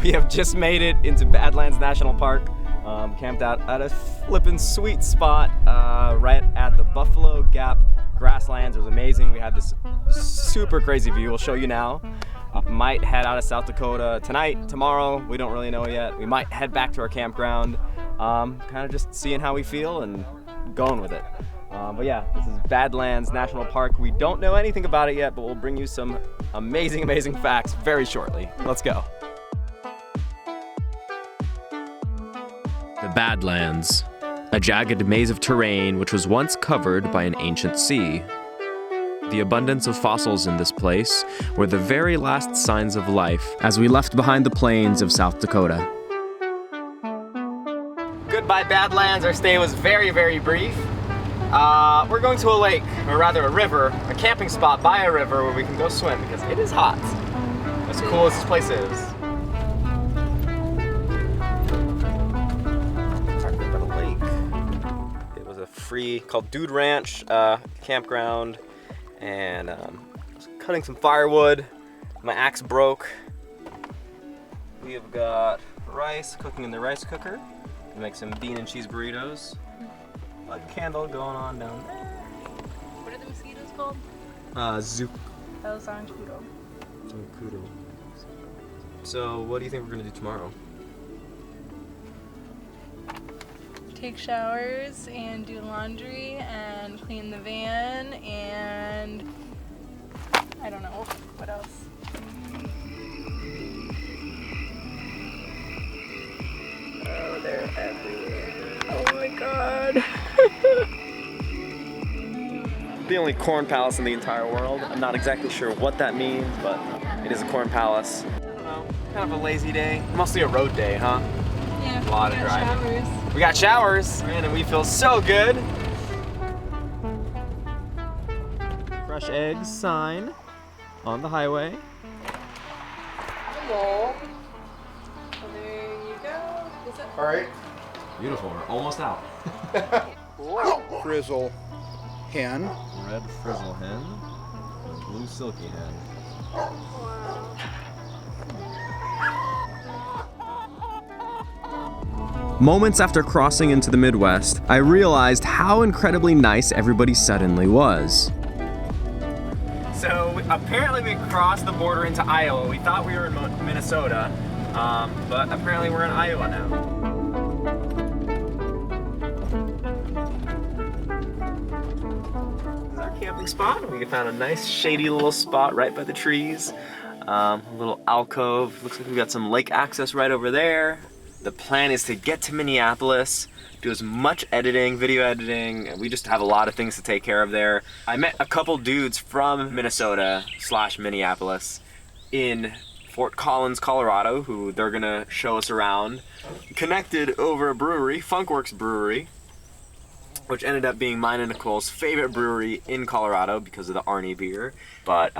We have just made it into Badlands National Park. Camped out at a flippin' sweet spot right at the Buffalo Gap grasslands. It was amazing. We had this super crazy view. We'll show you now. Might head out of South Dakota tonight, tomorrow. We don't really know yet. We might head back to our campground. Kind of just seeing how we feel and going with it. But yeah, this is Badlands National Park. We don't know anything about it yet, but we'll bring you some amazing facts very shortly. Let's go. The Badlands, a jagged maze of terrain which was once covered by an ancient sea. The abundance of fossils in this place were the very last signs of life as we left behind the plains of South Dakota. Goodbye Badlands, our stay was very brief. We're going to a lake, or rather a river, a camping spot by a river where we can go swim because it is hot. As cool as this place is. Free, called Dude Ranch campground, and cutting some firewood. My axe broke. We have got rice cooking in the rice cooker. We make some bean and cheese burritos. Like a candle going on down there. What are the mosquitoes called? El Zancudo. So what do you think we're gonna do tomorrow? Take showers and do laundry and clean the van and I don't know what else. Oh, they're everywhere. Oh my god. The only corn palace in the entire world. I'm not exactly sure what that means, but it is a corn palace. I don't know, kind of a lazy day. Mostly a road day, huh? Yeah, a lot of driving. Showers. We got showers, man, and we feel so good. Fresh eggs sign on the highway. Hello. So there you go. Is that all right? Beautiful, we're almost out. Frizzle hen. Red frizzle hen, and blue silky hen. wow. Moments after crossing into the Midwest, I realized how incredibly nice everybody suddenly was. So apparently we crossed the border into Iowa. We thought we were in Minnesota, but apparently we're in Iowa now. This is our camping spot. We found a nice shady little spot right by the trees. A little alcove. Looks like we got some lake access right over there. The plan is to get to Minneapolis, do as much editing, video editing, and we just have a lot of things to take care of there. I met a couple dudes from Minnesota/Minneapolis in Fort Collins, Colorado, who they're gonna show us around. Connected over a brewery, Funkworks Brewery, which ended up being mine and Nicole's favorite brewery in Colorado because of the Arnie beer. But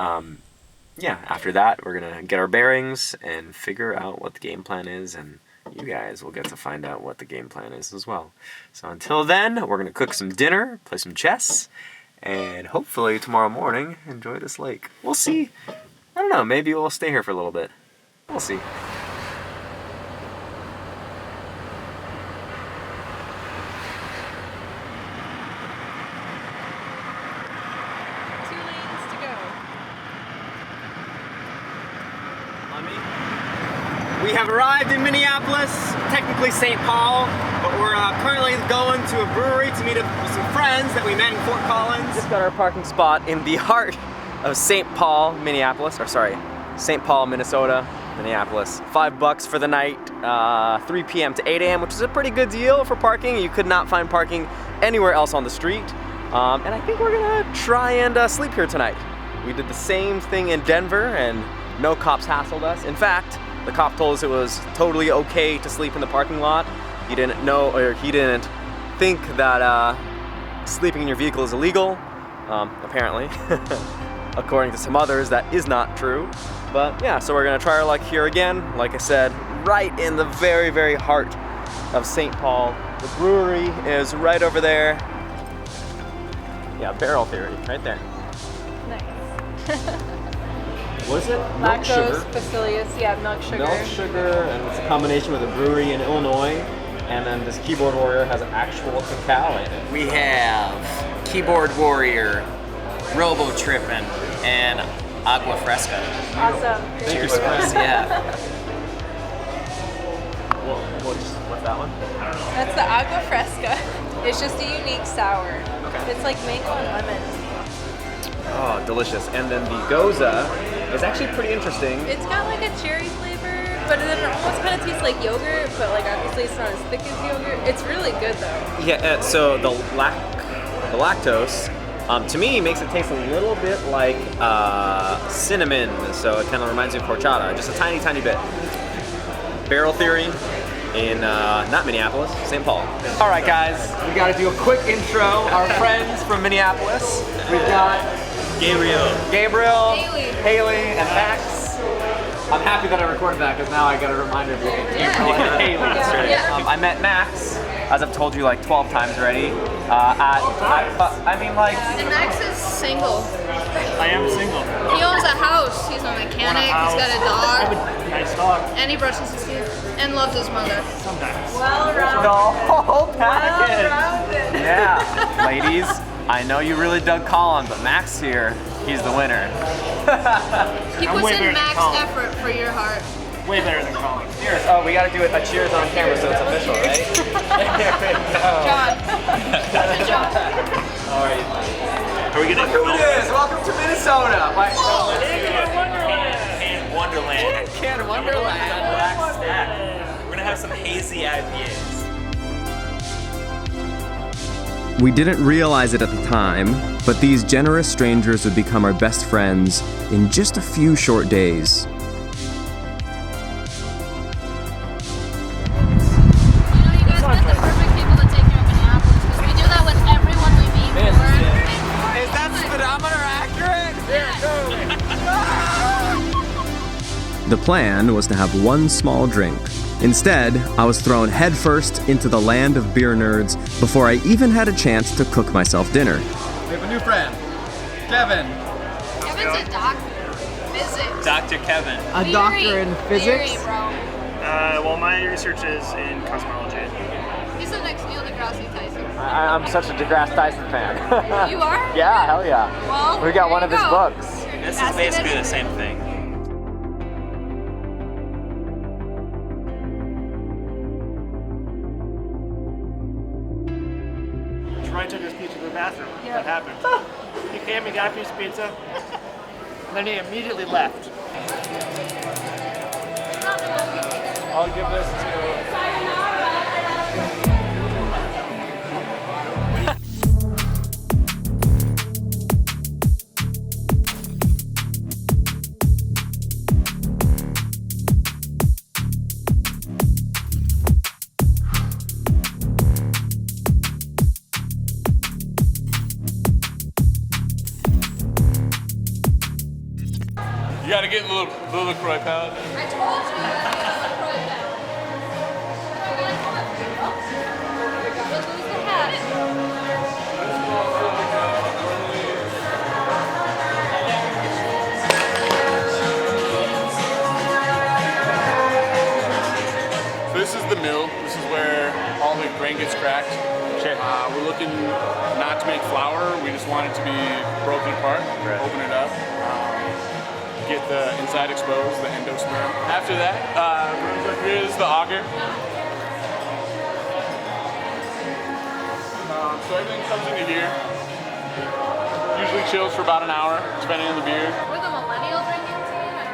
yeah, after that, we're gonna get our bearings and figure out what the game plan is, and you guys will get to find out what the game plan is as well. So until then, we're gonna cook some dinner, play some chess, and hopefully tomorrow morning, enjoy this lake. We'll see. I don't know, maybe we'll stay here for a little bit. We'll see. We have arrived in Minneapolis, technically St. Paul, but we're currently going to a brewery to meet up with some friends that we met in Fort Collins. Just got our parking spot in the heart of St. Paul, Minneapolis, or sorry, St. Paul, Minnesota, Minneapolis. $5 for the night, 3 p.m. to 8 a.m., which is a pretty good deal for parking. You could not find parking anywhere else on the street. And I think we're gonna try and sleep here tonight. We did the same thing in Denver and no cops hassled us. In fact, The cop told us it was totally okay to sleep in the parking lot. He didn't know, or he didn't think that sleeping in your vehicle is illegal. Apparently. According to some others, that is not true. But yeah, so we're gonna try our luck here again. Like I said, right in the very, very heart of St. Paul. The brewery is right over there. Yeah, Barrel Theory, right there. Nice. What is it? Milk sugar. Lactose, bacillus, yeah, milk sugar. Milk sugar, and it's a combination with a brewery in Illinois. And then this keyboard warrior has actual cacao in it. We have Keyboard Warrior, Robo Trippin', and Agua Fresca. Awesome. Thank you, Cheers, guys. Yeah. What's that one? That's the Agua Fresca. It's just a unique sour. Okay. It's like mango and lemon. Oh, delicious. And then the Goza is actually pretty interesting. It's got like a cherry flavor, but then it almost kind of tastes like yogurt, but like obviously it's not as thick as yogurt. It's really good though. Yeah, so the lactose, to me, makes it taste a little bit like cinnamon, so it kind of reminds me of horchata, just a tiny, tiny bit. Barrel Theory in, not Minneapolis, St. Paul. All right, guys, we got to do a quick intro. Our friends from Minneapolis. We've got Gabriel, Haley, and Max. I'm happy that I recorded that because now I got a reminder of your name. Haley. Yeah. I met Max, as I've told you like 12 times already. And Max is single. I am single. He owns a house. He's a mechanic. He's got a I have dog. a nice dog. And he brushes his teeth. And loves his mother. Sometimes. Well-rounded. the whole package. Well-rounded. Yeah, ladies, I know you really dug Colin, but Max here, he's the winner. He I'm puts way in better than max Colin. effort for your heart. Way better than Colin. Cheers. Oh, we gotta do a cheers on camera so it's official, right? There we go. John. John. All right. Are we gonna Look who it is. Welcome to Minnesota. And Wonderland. Can Wonderland. Blackstack. We're gonna have some hazy IPAs. We didn't realize it at the time, but these generous strangers would become our best friends in just a few short days. You guys met the perfect people to take care of Minneapolis because we do that with everyone we meet. Is that speedometer accurate? The plan was to have one small drink. Instead, I was thrown headfirst into the land of beer nerds before I even had a chance to cook myself dinner. We have a new friend, Kevin. Kevin's a doctor. Physics. Dr. Kevin. A doctor in physics. Theory, bro. Well, my research is in cosmology. He's the next Neil deGrasse Tyson. I'm such a deGrasse Tyson fan. You are? Yeah, hell yeah. Well, We got there one you of his go. books. This is basically the same thing. Troy took his pizza to the bathroom. That happened. He came, he got a piece of pizza, and then he immediately left. I'll give this to... You gotta get the little LaCroix palette. I told you that he was a pro now. You'll lose the hat. This is the mill. This is where all the grain gets cracked. We're looking not to make flour. We just want it to be broken apart. Open it up. Get the inside exposed, the endosperm. After that, here's the auger. So everything comes into here. Usually chills for about an hour, depending on the beer. We're the millennial drinking team. I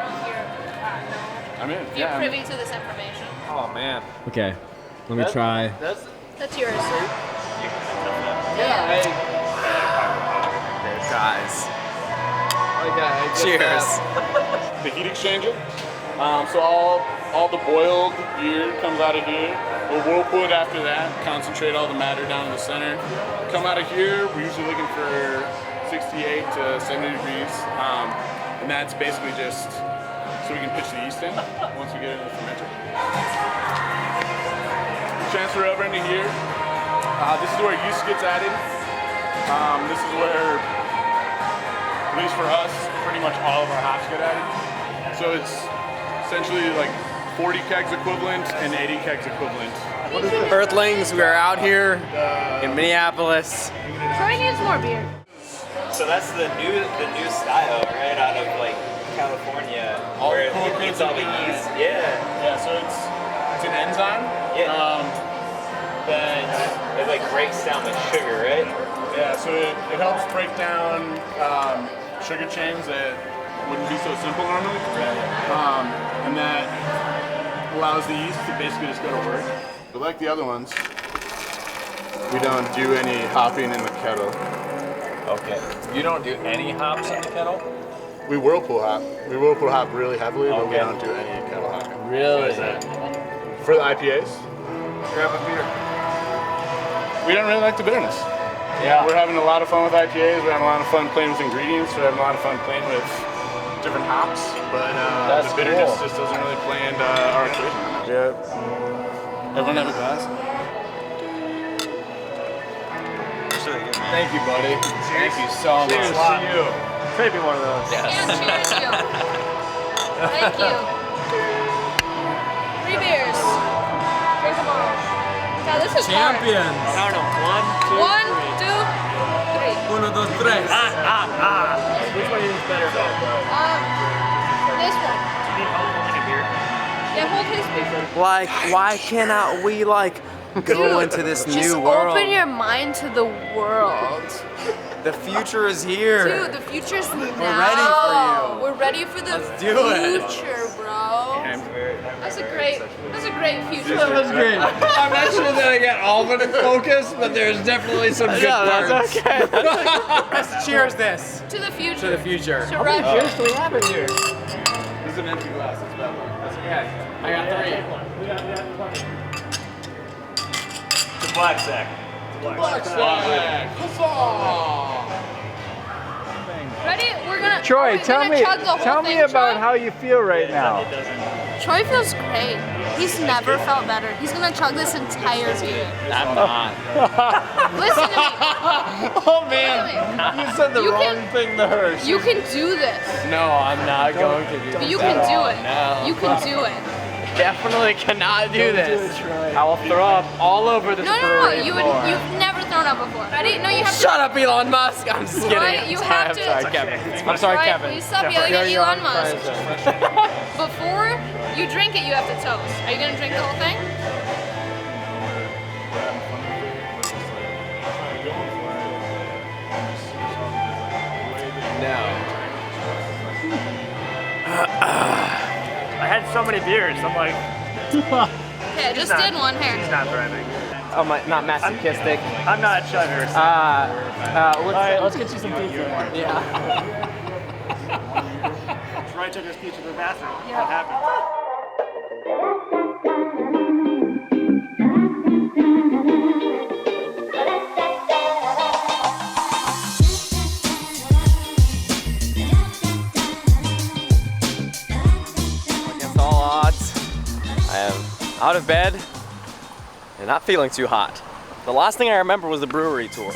don't know if I'm in. you're privy to this information. Oh man. Okay, let me try. That's yours. Guys. Okay, Cheers. The heat exchanger. So all the boiled beer comes out of here. We'll whirlpool it after that, concentrate all the matter down in the center. Come out of here, we're usually looking for 68 to 70 degrees. And that's basically just so we can pitch the yeast in once we get it in the fermenter. Transfer over into here. This is where yeast gets added. This is where, at least for us, pretty much all of our hops get added. So it's essentially like 40 kegs equivalent and 80 kegs equivalent. Earthlings, we are out here in Minneapolis. Troy needs more beer. So that's the new style, right? Out of like California, where it needs all the yeast. Yeah. Yeah. So it's an enzyme. Yeah. That it like breaks down the sugar, right? Yeah. So it helps break down sugar chains that wouldn't be so simple normally. And that allows the yeast to basically just go to work. But like the other ones, we don't do any hopping in the kettle. Okay. You don't do any hops in the kettle? We whirlpool hop. We whirlpool hop really heavily, but we don't do any kettle hopping. Really? For the IPAs, Grab a beer. we don't really like the bitterness. Yeah. We're having a lot of fun with IPAs. We're having a lot of fun playing with ingredients. We're having a lot of fun playing with different hops, but the bitterness just doesn't really play into our equation. Yeah. Everyone have a glass? Thank you, buddy. Thank you so much. Cheers to you. Maybe one of those. And cheers to you. Thank you. 3 beers. Drink them all. God, this is Champions. I don't know. 1, 2, 3. Uno, dos, tres. Which one is better though? This one. Do you need like a beer? Yeah, hold his beer. Like, why cannot we like go into this new world? Open your mind to the world. The future is here. Dude, the future's now. We're ready for you. We're ready for the Let's do it. future, bro. That's a great future. That was great. I'm not sure that I got all of it in focus, but there's definitely some good parts. That's okay. Let's cheers this. To the future. To the future. To Russia. Cheers to what happened here. This is an empty glass. It's bad luck. That's okay. I got 3. To Blackstack. Blackstack. Huzzah! Ready? We're gonna. Troy, we're tell gonna me, chug the whole tell thing, me about Troy. how you feel right now. Troy feels great. He's never felt better. He's gonna chug this entire beer. I'm not. Listen to me. Oh man, you said the You wrong can- thing to her. You can do this. No, I'm not going to do But this. you can do it. No. You can do it. Definitely cannot do this. I will throw up all over this No. brewery You've floor. never thrown up before. Ready? No, you have to. Shut up, Elon Musk. I'm just kidding. Troy, you have to. I'm sorry, Kevin. I'm sorry, Troy, Kevin. please stop yelling at Elon Musk. Before you drink it, you have to toast. Are you gonna drink the whole thing? I had so many beers. I'm like, Okay, I just did one here. he's not thriving. Oh my, not masochistic. I'm not chugger. Let's get you some pizza. Yeah. Troy took his pizza to the bathroom. What happened? Against all odds, I am out of bed and not feeling too hot. The last thing I remember was the brewery tour.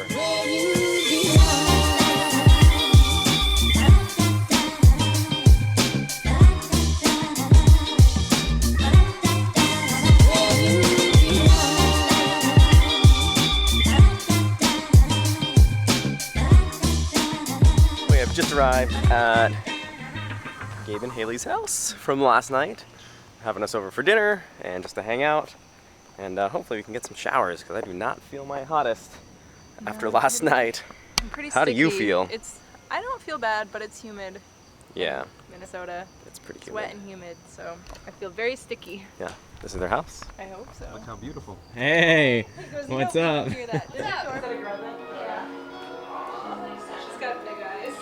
We have just arrived at Gabe and Haley's house from last night, having us over for dinner and just to hang out. And hopefully we can get some showers because I do not feel my hottest after last night. I'm pretty How do you sticky. feel? I don't feel bad, but it's humid. Yeah, Minnesota. it's pretty It's humid. wet and humid, so I feel very sticky. Yeah, this is their house. I hope so. Look how beautiful. Hey, what's up? Hear that? Did that a girl then? Yeah. She's got big eyes.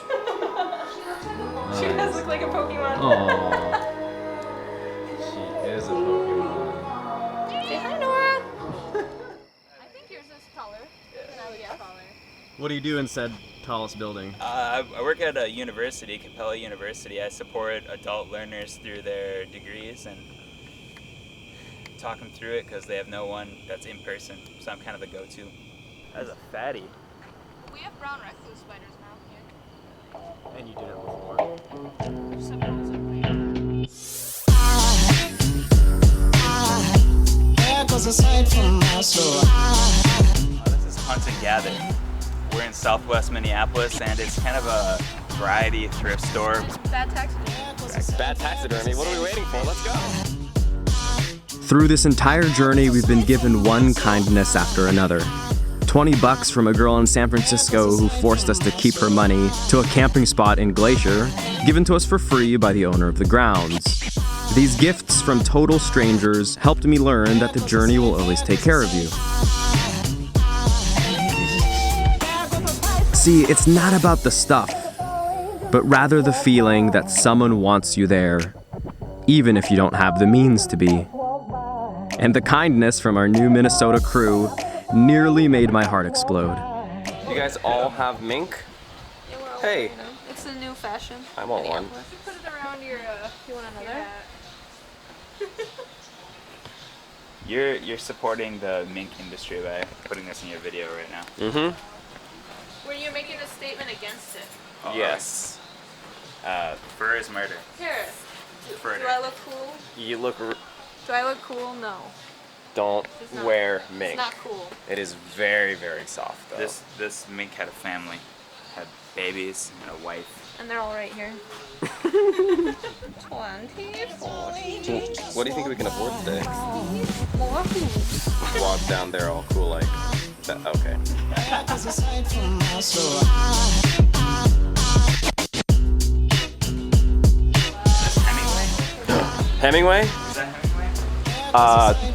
She does look like a Pokemon. Aww. is a Pokemon. Say hi, Nora. I think yours is taller than I would guess. What do you do in said tallest building? I work at a university, Capella University. I support adult learners through their degrees and talk them through it because they have no one that's in person. So I'm kind of the go-to. That's a fatty. We have brown recluse spiders now here. And you did it before. This is Hunt and Gather. We're in Southwest Minneapolis, and it's kind of a variety thrift store. Bad taxidermy. Bad taxidermy. What are we waiting for? Let's go. Through this entire journey, we've been given one kindness after another. $20 from a girl in San Francisco who forced us to keep her money, to a camping spot in Glacier, given to us for free by the owner of the grounds. These gifts from total strangers helped me learn that the journey will always take care of you. See, it's not about the stuff, but rather the feeling that someone wants you there, even if you don't have the means to be. And the kindness from our new Minnesota crew nearly made my heart explode. You guys all have mink? Hey. It's a new fashion. I want one. You put it around your, you want another? You're supporting the mink industry by putting this in your video right now. Mm-hmm. Were you making a statement against it? Yes. Fur is murder. Here. Fur. Do I look cool? You look... Do I look cool? No. Don't not, wear mink. It's not cool. It is very, very soft, though. This mink had a family, had babies and a wife. And they're all right here. 20, 40. What do you think we can afford today? More hoops. Walk down there all cool like that. Okay. Hemingway? Is that Hemingway?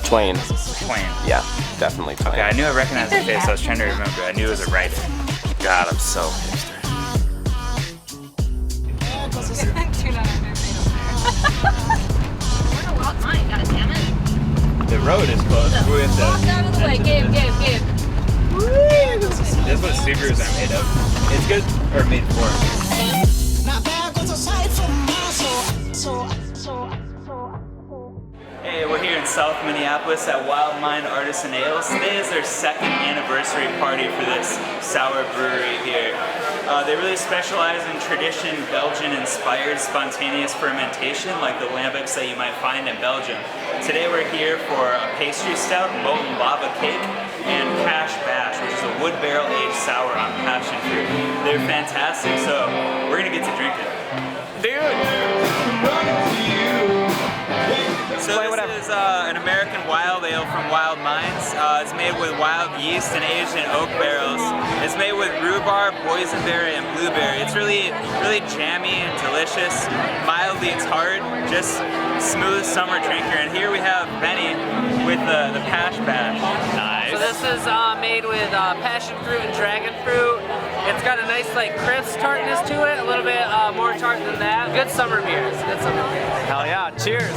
Twain. Twain. Yeah, definitely Twain. Okay, I knew I recognized the face. I was trying to remember. I knew it was a writer. God, I'm so hipster. The road is closed. Walk out of the way. Gabe. This is what Subarus are made of. It's good, or made for. Hey, we're here in South Minneapolis at Wild Mind Artisan Ales. Today is their second anniversary party for this sour brewery here. They really specialize in tradition, Belgian-inspired spontaneous fermentation like the lambics that you might find in Belgium. Today we're here for a pastry stout, molten lava cake, and cash bash, which is a wood barrel aged sour on passion fruit. They're fantastic, so we're gonna get to drinking. So this is an American wild ale from Wild Minds. It's made with wild yeast and aged in oak barrels. It's made with rhubarb, boysenberry, and blueberry. It's really jammy and delicious, mildly tart, just smooth summer drinker. And here we have Benny with the Pash Bash. Nice. So this is made with passion fruit and dragon fruit. It's got a nice crisp tartness to it, a little bit more tart than that. Good summer beer. It's a good summer beer. Hell yeah, cheers.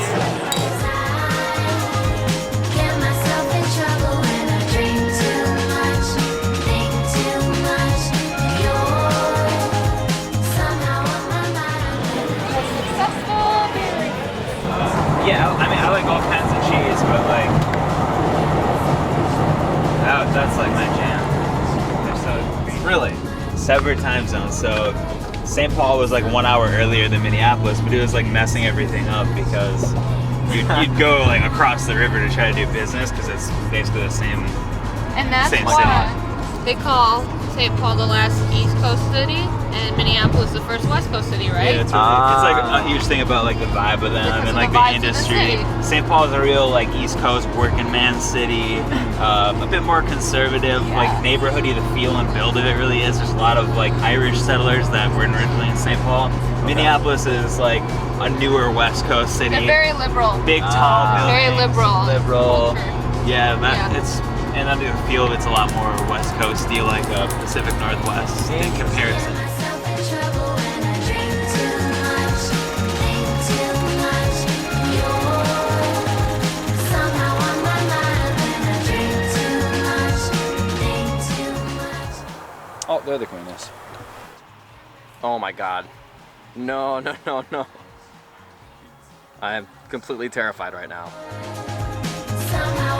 Yeah, I mean, I like all kinds of cheese, but that's like my jam. They're so really separate time zones. So St. Paul was 1 hour earlier than Minneapolis, but it was messing everything up because you'd go across the river to try to do business because it's basically the same. And that's same why they call St. Paul the last East Coast city, and Minneapolis the first West Coast city, right? Yeah, it's a huge thing about the vibe of them and the industry. St. Paul is a real East Coast working man city, a bit more conservative, neighborhoody. The feel and build of it really is. There's a lot of Irish settlers that were originally in St. Paul. Minneapolis is a newer West Coast city. They're very liberal. Big, tall buildings. Very liberal. Liberal. Culture. Yeah, it's. And I do feel it's a lot more West Coasty, Pacific Northwest in comparison. Oh, they're the queeness. Oh my god. No, no, no, no. I am completely terrified right now. Somehow